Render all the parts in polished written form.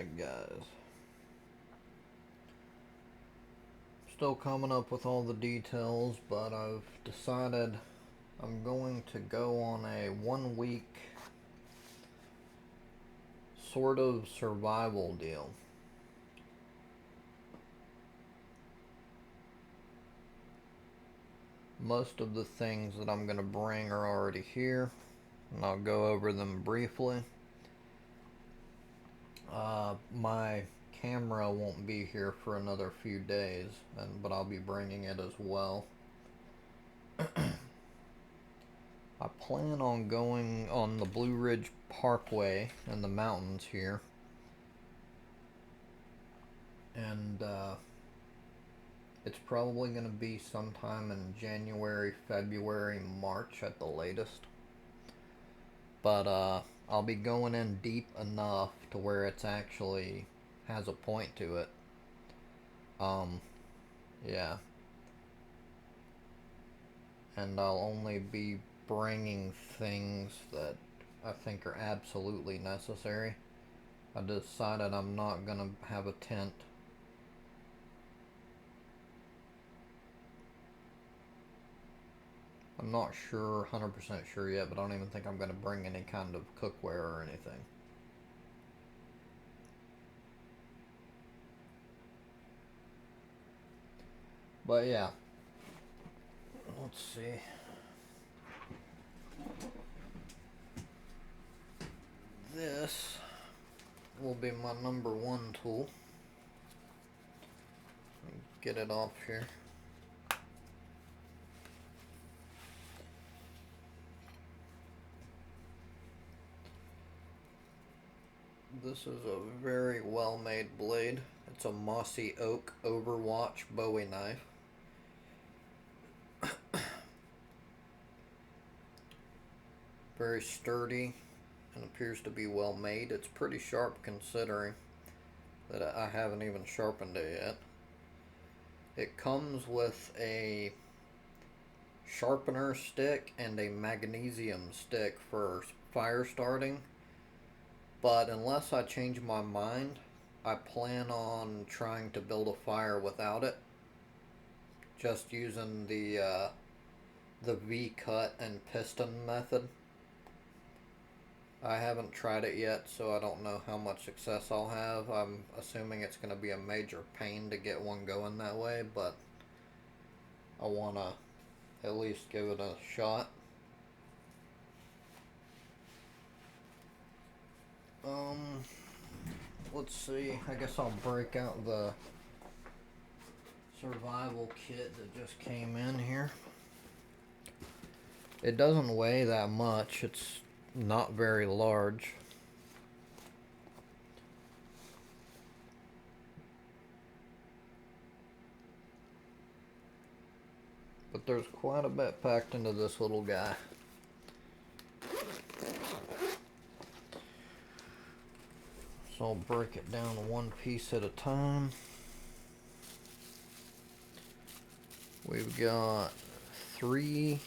Alright guys, still coming up with all the details, but I've decided I'm going to go on a 1 week sort of survival deal. Most of the things that I'm going to bring are already here, and I'll go over them briefly. My camera won't be here for another few days, but I'll be bringing it as well. I plan on going on the Blue Ridge Parkway in the mountains here, and it's probably going to be sometime in January, February, March at the latest. But I'll be going in deep enough to where it's actually has a point to it. Yeah. And I'll only be bringing things that I think are absolutely necessary. I decided I'm not gonna have a tent. I'm not sure, 100% sure yet, but I don't even think I'm gonna bring any kind of cookware or anything. But yeah, let's see. This will be my number one tool. Get it off here. This is a very well made blade. It's a Mossy Oak Overwatch Bowie knife. Very sturdy and appears to be well made. It's pretty sharp considering that I haven't even sharpened it yet. It comes with a sharpener stick and a magnesium stick for fire starting, but unless I change my mind, I plan on trying to build a fire without it, just using the V-cut and piston method. I haven't tried it yet, so I don't know how much success I'll have. I'm assuming it's going to be a major pain to get one going that way, but I want to at least give it a shot. Let's see. I guess I'll break out the survival kit that just came in here. It doesn't weigh that much. It's not very large. But there's quite a bit packed into this little guy. So I'll break it down one piece at a time. We've got 3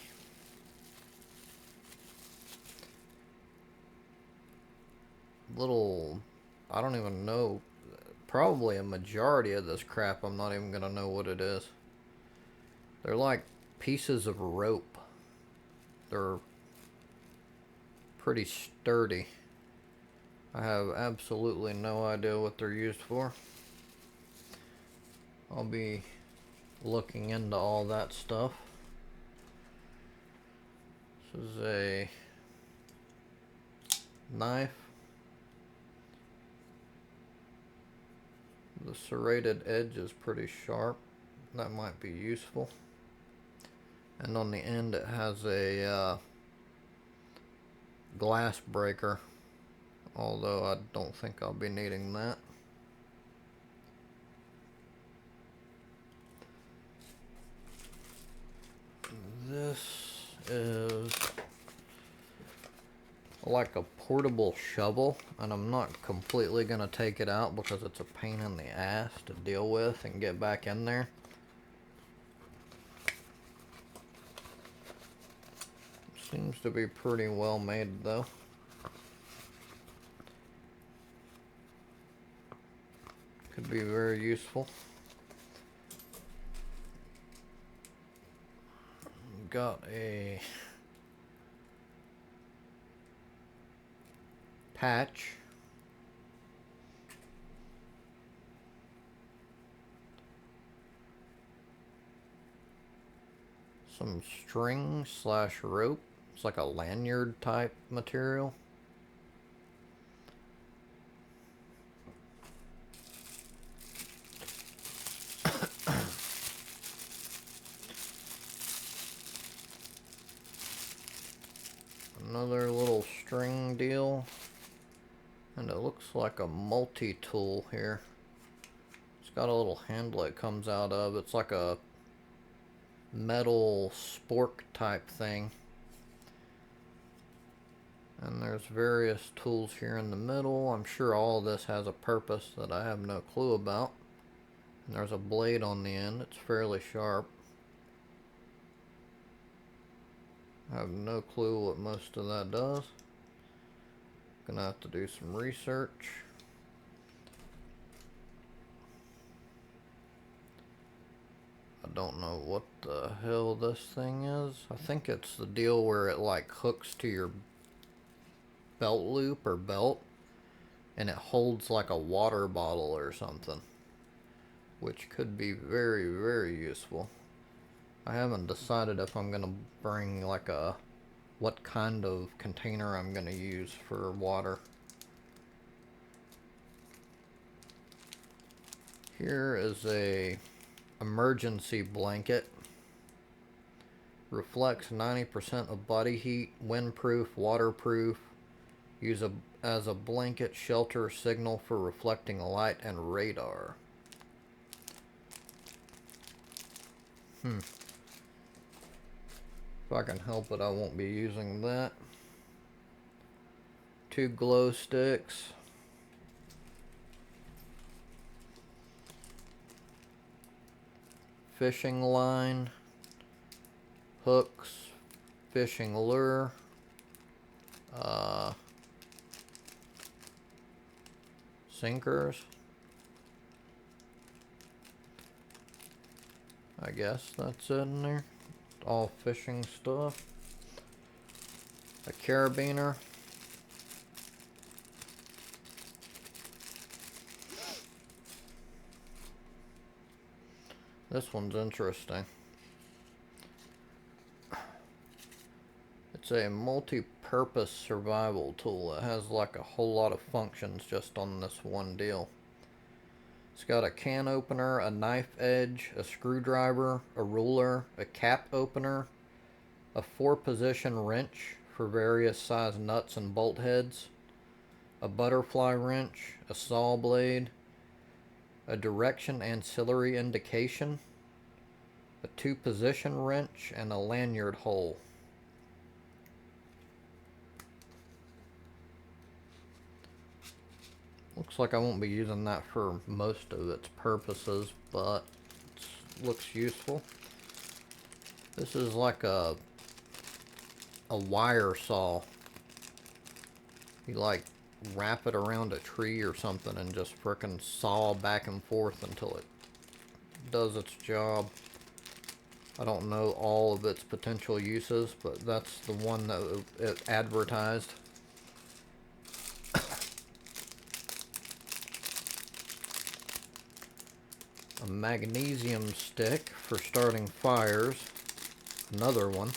little, I don't even know, probably a majority of this crap I'm not even gonna know what it is. They're like pieces of rope. They're pretty sturdy. I have absolutely no idea what they're used for. I'll be looking into all that stuff. This is a knife. The serrated edge is pretty sharp. That might be useful. And on the end it has a glass breaker, although I don't think I'll be needing that. This is like a portable shovel, and I'm not completely going to take it out because it's a pain in the ass to deal with and get back in there. Seems to be pretty well made though. could be very useful. Got a patch. Some string slash rope. It's like a lanyard type material. Another little string deal. And it looks like a multi-tool here. It's got a little handle it comes out of. It's like a metal spork type thing. And there's various tools here in the middle. I'm sure all of this has a purpose that I have no clue about. And there's a blade on the end. It's fairly sharp. I have no clue what most of that does. Gonna have to do some research. I don't know what the hell this thing is. I think it's the deal where it like hooks to your belt loop or belt and it holds like a water bottle or something, which could be very, very useful. I haven't decided if I'm gonna bring like what kind of container I'm gonna use for water. Here is a emergency blanket. Reflects 90% of body heat, windproof, waterproof. Use as a blanket shelter signal for reflecting light and radar. If I can help it, I won't be using that. 2 glow sticks. Fishing line. Hooks. Fishing lure. Sinkers. I guess that's it in there. All fishing stuff. A carabiner. This one's interesting. It's a multi-purpose survival tool. It has like a whole lot of functions just on this one deal. It's got a can opener, a knife edge, a screwdriver, a ruler, a cap opener, a 4-position wrench for various size nuts and bolt heads, a butterfly wrench, a saw blade, a direction ancillary indication, a 2-position wrench, and a lanyard hole. Looks like I won't be using that for most of its purposes, but it looks useful. This is like a wire saw. You like wrap it around a tree or something and just frickin' saw back and forth until it does its job. I don't know all of its potential uses, but that's the one that it advertised. A magnesium stick for starting fires. Another one.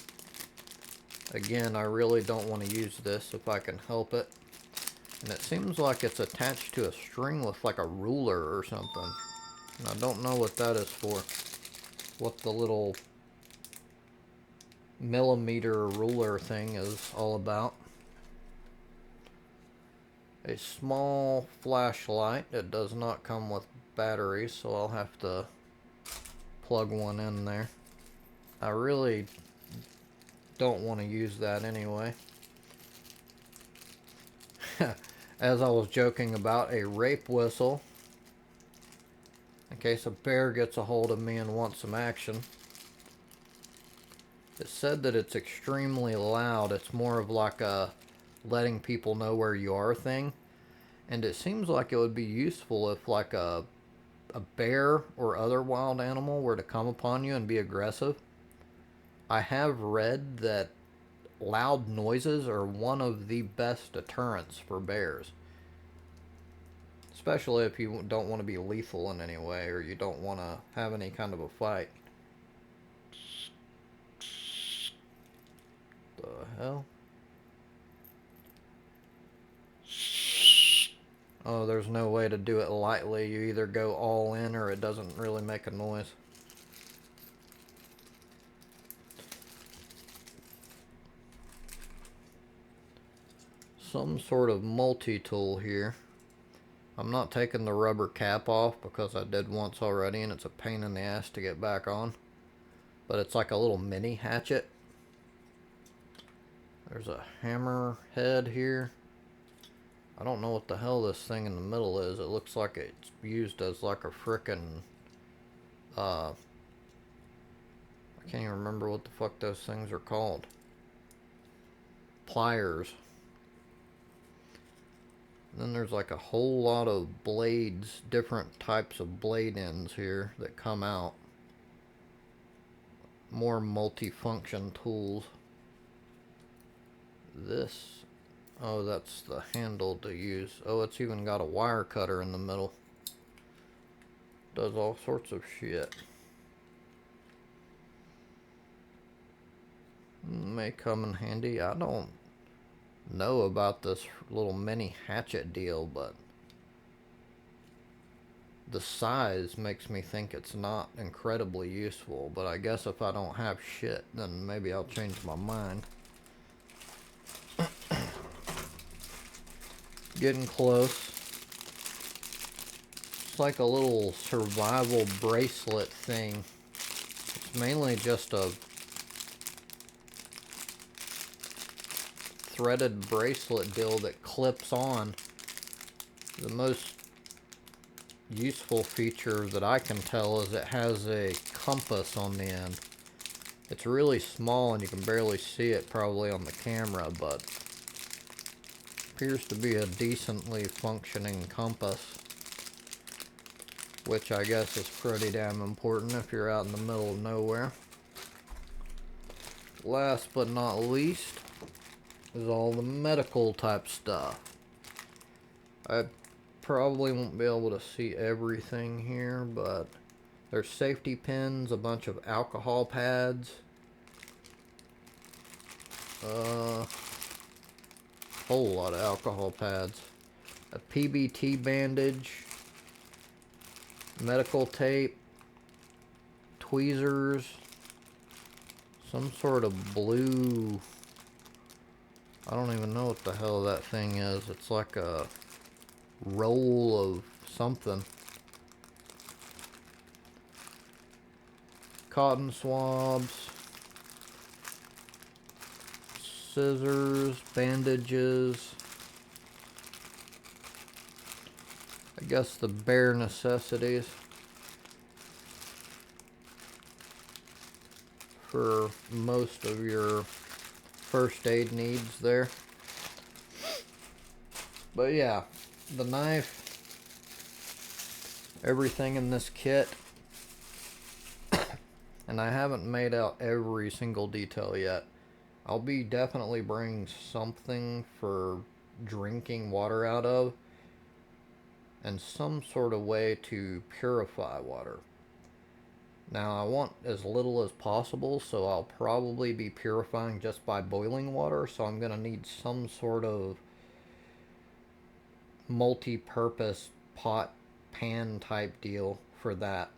Again, I really don't want to use this if I can help it. And it seems like it's attached to a string with like a ruler or something. And I don't know what that is for. What the little millimeter ruler thing is all about. A small flashlight. It does not come with batteries, so I'll have to plug one in there. I really don't want to use that anyway. As I was joking about, a rape whistle in case a bear gets a hold of me and wants some action. It said that it's extremely loud. It's more of like a letting people know where you are thing. And it seems like it would be useful if like a a bear or other wild animal were to come upon you and be aggressive, I have read that loud noises are one of the best deterrents for bears. Especially if you don't want to be lethal in any way or you don't want to have any kind of a fight. The hell? Oh, there's no way to do it lightly. You either go all in or it doesn't really make a noise. Some sort of multi-tool here. I'm not taking the rubber cap off because I did once already and it's a pain in the ass to get back on. But it's like a little mini hatchet. There's a hammer head here. I don't know what the hell this thing in the middle is. It looks like it's used as like a frickin' I can't even remember what the fuck those things are called. Pliers. Then there's like a whole lot of blades, different types of blade ends here that come out. More multi-function tools. This, oh, that's the handle to use. Oh, it's even got a wire cutter in the middle. Does all sorts of shit. May come in handy. I don't know about this little mini hatchet deal, but the size makes me think it's not incredibly useful. But I guess if I don't have shit, then maybe I'll change my mind. Getting close. It's like a little survival bracelet thing. It's mainly just a threaded bracelet deal that clips on. The most useful feature that I can tell is it has a compass on the end. It's really small and you can barely see it probably on the camera, but appears to be a decently functioning compass, which I guess is pretty damn important if you're out in the middle of nowhere. Last but not least is all the medical type stuff. I probably won't be able to see everything here, but there's safety pins, a bunch of alcohol pads, whole lot of alcohol pads, a PBT bandage, medical tape, tweezers, some sort of blue, I don't even know what the hell that thing is. It's like a roll of something. Cotton swabs, scissors, bandages. I guess the bare necessities for most of your first aid needs there. But yeah, the knife, everything in this kit. And I haven't made out every single detail yet. I'll be definitely bringing something for drinking water out of and some sort of way to purify water. Now I want as little as possible, so I'll probably be purifying just by boiling water, so I'm going to need some sort of multi-purpose pot pan type deal for that.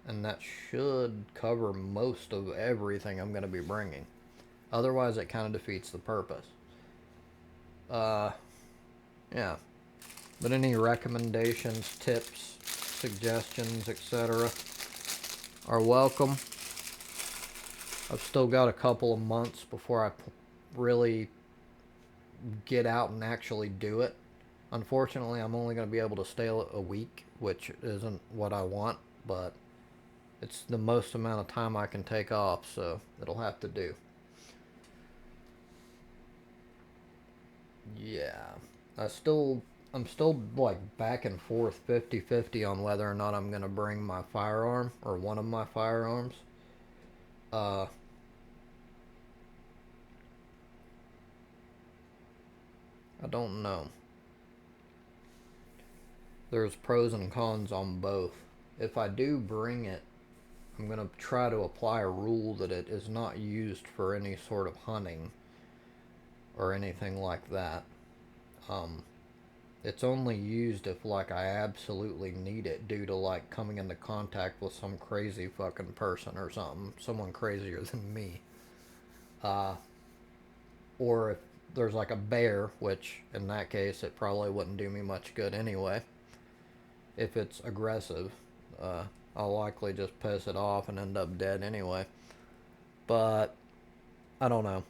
And that should cover most of everything I'm going to be bringing. Otherwise, it kind of defeats the purpose. Yeah. But any recommendations, tips, suggestions, etc. are welcome. I've still got a couple of months before I really get out and actually do it. Unfortunately, I'm only going to be able to stay a week, which isn't what I want, but it's the most amount of time I can take off, so it'll have to do. Yeah. I'm still like back and forth 50-50 on whether or not I'm going to bring my firearm or one of my firearms. Uh, I don't know. There's pros and cons on both. If I do bring it, I'm going to try to apply a rule that it is not used for any sort of hunting or anything like that. Um, it's only used if like I absolutely need it due to like coming into contact with some crazy fucking person or something, someone crazier than me. Uh, or if there's like a bear, which in that case it probably wouldn't do me much good anyway. If it's aggressive, uh, I'll likely just piss it off and end up dead anyway. But I don't know.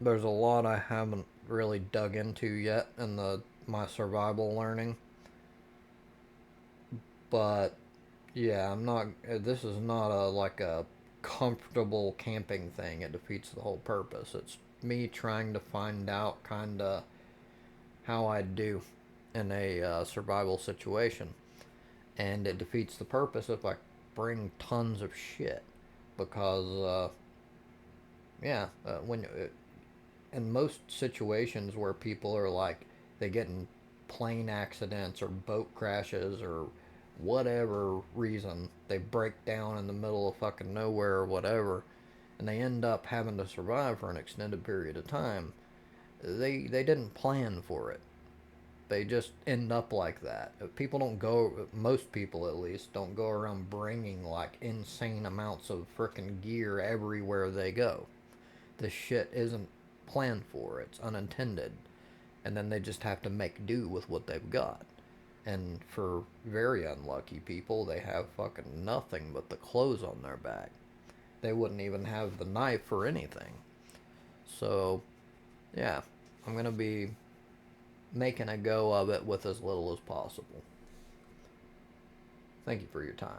There's a lot I haven't really dug into yet in the my survival learning. But yeah, I'm not. This is not a like a comfortable camping thing. It defeats the whole purpose. It's me trying to find out kind of how I'd do in a survival situation, and it defeats the purpose if I bring tons of shit because yeah, when in most situations where people are like they get in plane accidents or boat crashes or whatever reason they break down in the middle of fucking nowhere or whatever and they end up having to survive for an extended period of time, they didn't plan for it. They just end up like that. People don't go, most people at least don't go around bringing like insane amounts of freaking gear everywhere they go. The shit isn't planned for, it's unintended. And then they just have to make do with what they've got. And for very unlucky people, they have fucking nothing but the clothes on their back. They wouldn't even have the knife or anything. So, yeah, I'm going to be making a go of it with as little as possible. Thank you for your time.